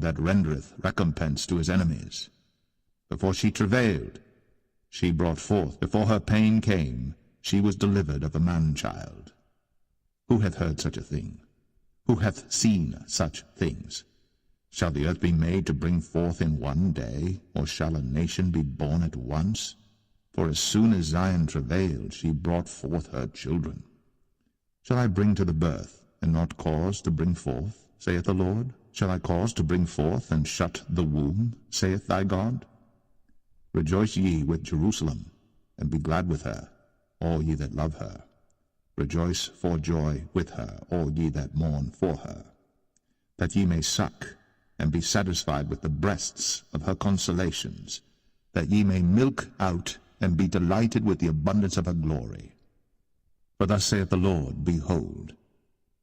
Lord that rendereth recompense to his enemies. Before she travailed, she brought forth. Before her pain came, she was delivered of a man-child. Who hath heard such a thing? Who hath seen such things? Shall the earth be made to bring forth in one day, or shall a nation be born at once? For as soon as Zion travailed, she brought forth her children. Shall I bring to the birth, and not cause to bring forth, saith the Lord? Shall I cause to bring forth, and shut the womb, saith thy God? Rejoice ye with Jerusalem, and be glad with her, all ye that love her. Rejoice for joy with her, all ye that mourn for her, that ye may suck, and be satisfied with the breasts of her consolations, that ye may milk out, and be delighted with the abundance of her glory. For thus saith the Lord, Behold,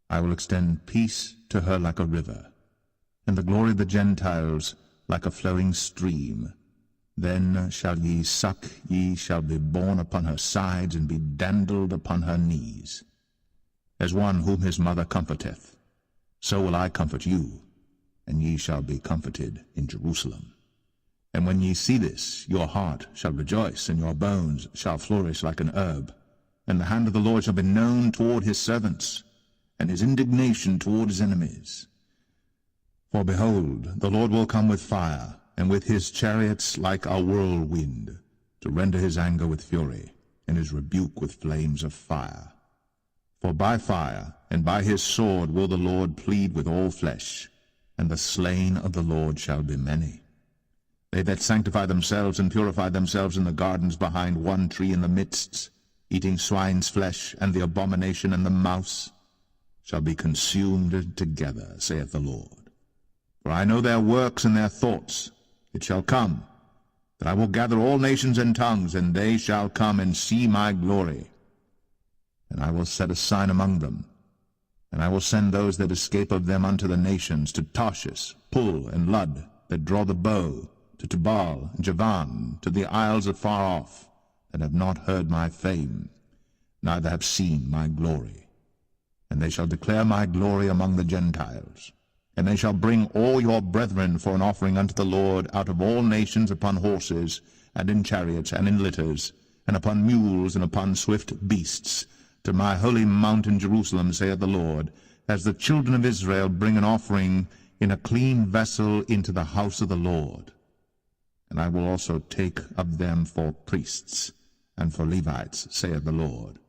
I will extend peace to her like a river, and the glory of the Gentiles like a flowing stream. Then shall ye suck, ye shall be borne upon her sides, and be dandled upon her knees. As one whom his mother comforteth, so will I comfort you, and ye shall be comforted in Jerusalem. And when ye see this, your heart shall rejoice, and your bones shall flourish like an herb. And the hand of the Lord shall be known toward his servants, and his indignation toward his enemies. For behold, the Lord will come with fire, and with his chariots like a whirlwind, to render his anger with fury, and his rebuke with flames of fire. For by fire and by his sword will the Lord plead with all flesh, and the slain of the Lord shall be many. They that sanctify themselves and purify themselves in the gardens behind one tree in the midst, eating swine's flesh, and the abomination and the mouse, shall be consumed together, saith the Lord. For I know their works and their thoughts. It shall come, that I will gather all nations and tongues, and they shall come and see my glory. And I will set a sign among them, and I will send those that escape of them unto the nations, to Tarshish, Pul, and Lud, that draw the bow, to Tubal and Javan, to the isles afar off, that have not heard my fame, neither have seen my glory. And they shall declare my glory among the Gentiles. And they shall bring all your brethren for an offering unto the Lord out of all nations, upon horses, and in chariots, and in litters, and upon mules, and upon swift beasts, to my holy mountain Jerusalem, saith the Lord, as the children of Israel bring an offering in a clean vessel into the house of the Lord. And I will also take of them for priests, and for Levites, saith the Lord.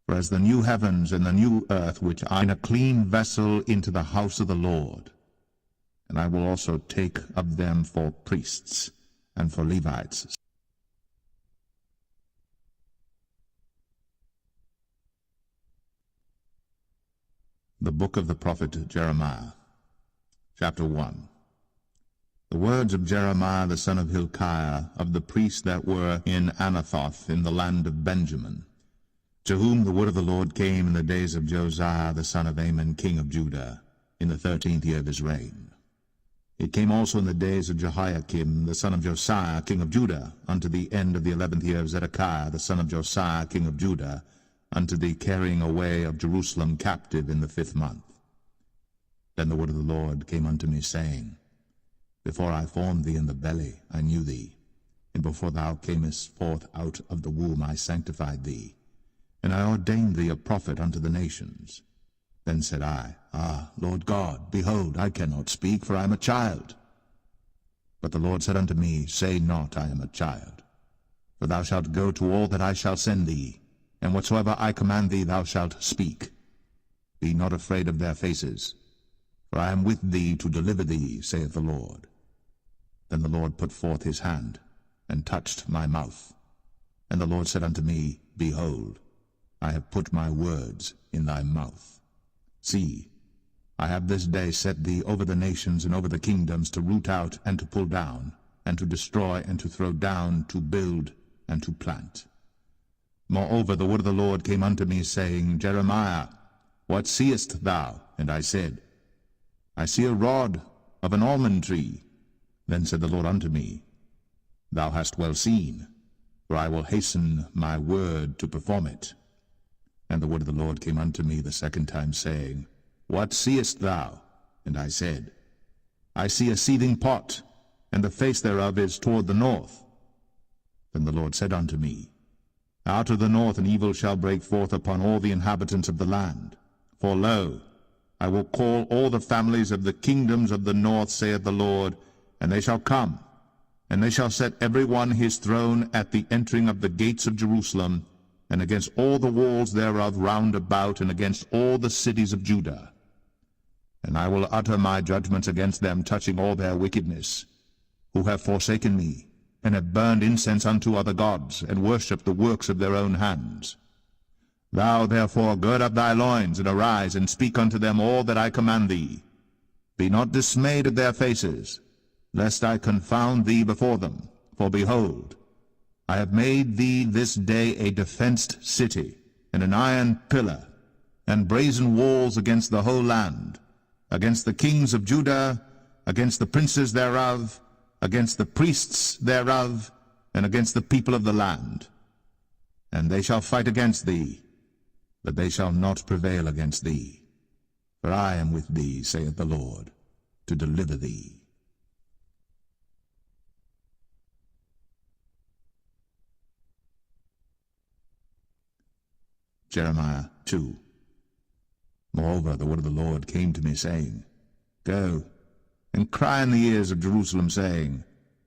For as the new heavens and the new earth, which I in a clean vessel into the house of the Lord, and I will also take of them for priests, and for Levites. The book of the prophet Jeremiah, chapter 1. The words of Jeremiah the son of Hilkiah, of the priests that were in Anathoth in the land of Benjamin, to whom the word of the Lord came in the days of Josiah the son of Amon king of Judah, in the 13th year of his reign. It came also in the days of Jehoiakim the son of Josiah king of Judah, unto the end of the 11th year of Zedekiah the son of Josiah king of Judah, unto the carrying away of Jerusalem captive in the 5th month. Then the word of the Lord came unto me, saying, Before I formed thee in the belly I knew thee, and before thou camest forth out of the womb I sanctified thee, and I ordained thee a prophet unto the nations. Then said I, Ah, Lord God, behold, I cannot speak, for I am a child. But the Lord said unto me, Say not, I am a child. For thou shalt go to all that I shall send thee, and whatsoever I command thee thou shalt speak. Be not afraid of their faces, for I am with thee to deliver thee, saith the Lord. Then the Lord put forth his hand, and touched my mouth. And the Lord said unto me, Behold, I have put my words in thy mouth. See, I have this day set thee over the nations and over the kingdoms, to root out and to pull down, and to destroy and to throw down, to build and to plant. Moreover, the word of the Lord came unto me, saying, Jeremiah, what seest thou? And I said, I see a rod of an almond tree. Then said the Lord unto me, Thou hast well seen, for I will hasten my word to perform it. And the word of the Lord came unto me the second time, saying, What seest thou? And I said, I see a seething pot, and the face thereof is toward the north. Then the Lord said unto me, Out of the north an evil shall break forth upon all the inhabitants of the land. For lo, I will call all the families of the kingdoms of the north, saith the Lord, and they shall come, and they shall set every one his throne at the entering of the gates of Jerusalem, and against all the walls thereof round about, and against all the cities of Judah. And I will utter my judgments against them touching all their wickedness, who have forsaken me, and have burned incense unto other gods, and worshipped the works of their own hands. Thou therefore gird up thy loins, and arise, and speak unto them all that I command thee. Be not dismayed at their faces, lest I confound thee before them. For behold, I have made thee this day a defenced city, and an iron pillar, and brazen walls against the whole land, against the kings of Judah, against the princes thereof, against the priests thereof, and against the people of the land. And they shall fight against thee, but they shall not prevail against thee. For I am with thee, saith the Lord, to deliver thee. Jeremiah 2. Moreover, the word of the Lord came to me, saying, Go, and cry in the ears of Jerusalem, saying,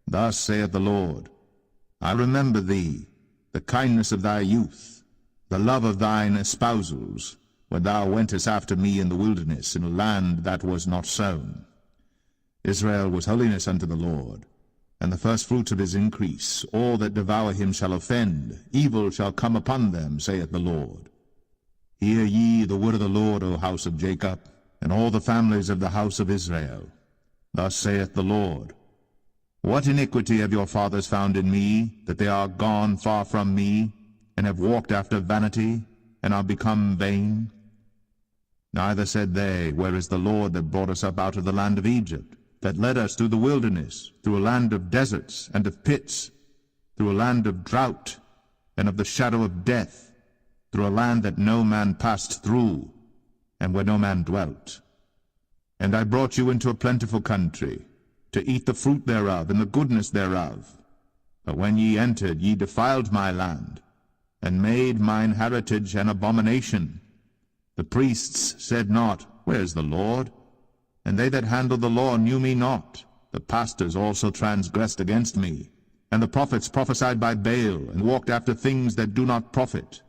Thus saith the Lord, I remember thee, the kindness of thy youth, the love of thine espousals, when thou wentest after me in the wilderness, in a land that was not sown. Israel was holiness unto the Lord, and the firstfruits of his increase. All that devour him shall offend, evil shall come upon them, saith the Lord. Hear ye the word of the Lord, O house of Jacob, and all the families of the house of Israel. Thus saith the Lord, What iniquity have your fathers found in me, that they are gone far from me, and have walked after vanity, and are become vain? Neither said they, Where is the Lord that brought us up out of the land of Egypt, that led us through the wilderness, through a land of deserts and of pits, through a land of drought and of the shadow of death, through a land that no man passed through, and where no man dwelt? And I brought you into a plentiful country, to eat the fruit thereof, and the goodness thereof. But when ye entered, ye defiled my land, and made mine heritage an abomination. The priests said not, Where is the Lord? And they that handled the law knew me not. The pastors also transgressed against me, and the prophets prophesied by Baal, and walked after things that do not profit.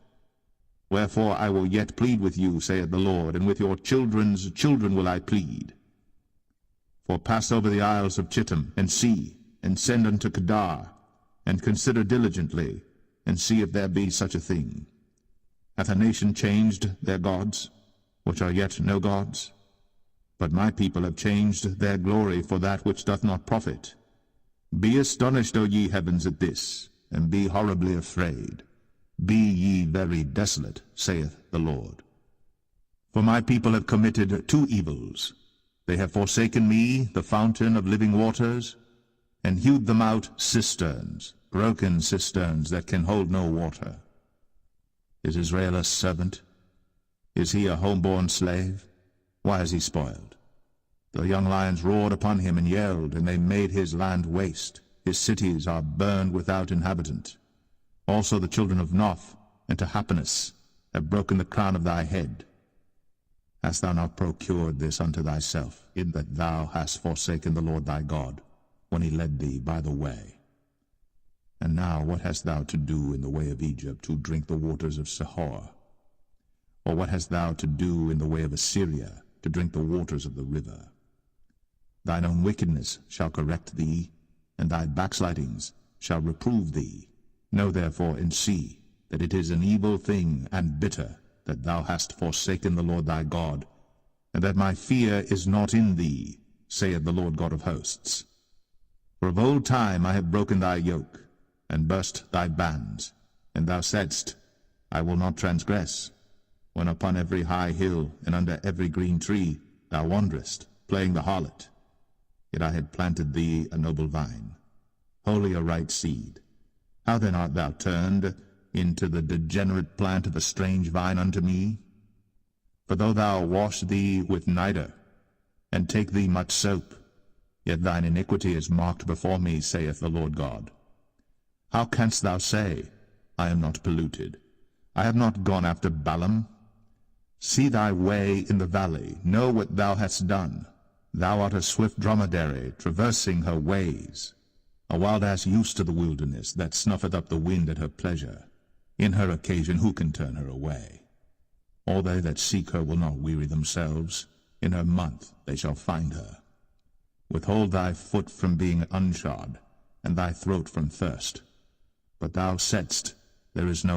Wherefore I will yet plead with you, saith the Lord, and with your children's children will I plead. For pass over the isles of Chittim, and see, and send unto Kedar, and consider diligently, and see if there be such a thing. Hath a nation changed their gods, which are yet no gods? But my people have changed their glory for that which doth not profit. Be astonished, O ye heavens, at this, and be horribly afraid. Be ye very desolate, saith the Lord. For my people have committed two evils. They have forsaken me, the fountain of living waters, and hewed them out cisterns, broken cisterns that can hold no water. Is Israel a servant? Is he a homeborn slave? Why is he spoiled? The young lions roared upon him and yelled, and they made his land waste. His cities are burned without inhabitant. Also the children of Noph and Tahpanhes have broken the crown of thy head. Hast thou not procured this unto thyself, in that thou hast forsaken the Lord thy God, when he led thee by the way? And now what hast thou to do in the way of Egypt, to drink the waters of Sihor? Or what hast thou to do in the way of Assyria, to drink the waters of the river? Thine own wickedness shall correct thee, and thy backslidings shall reprove thee. Know therefore and see that it is an evil thing and bitter, that thou hast forsaken the Lord thy God, and that my fear is not in thee, saith the Lord God of hosts. For of old time I have broken thy yoke, and burst thy bands, and thou saidst, I will not transgress, when upon every high hill and under every green tree thou wanderest, playing the harlot. Yet I had planted thee a noble vine, wholly a right seed. How then art thou turned into the degenerate plant of a strange vine unto me? For though thou wash thee with nitre, and take thee much soap, Yet thine iniquity is marked before me, saith the Lord God. How canst thou say, I am not polluted? I have not gone after Balaam. See thy way in the valley, know what thou hast done. Thou art a swift dromedary, traversing her ways, a wild ass used to the wilderness, that snuffeth up the wind at her pleasure. In her occasion who can turn her away? All they that seek her will not weary themselves. In her month they shall find her. Withhold thy foot from being unshod, and thy throat from thirst. But thou saidst, there is no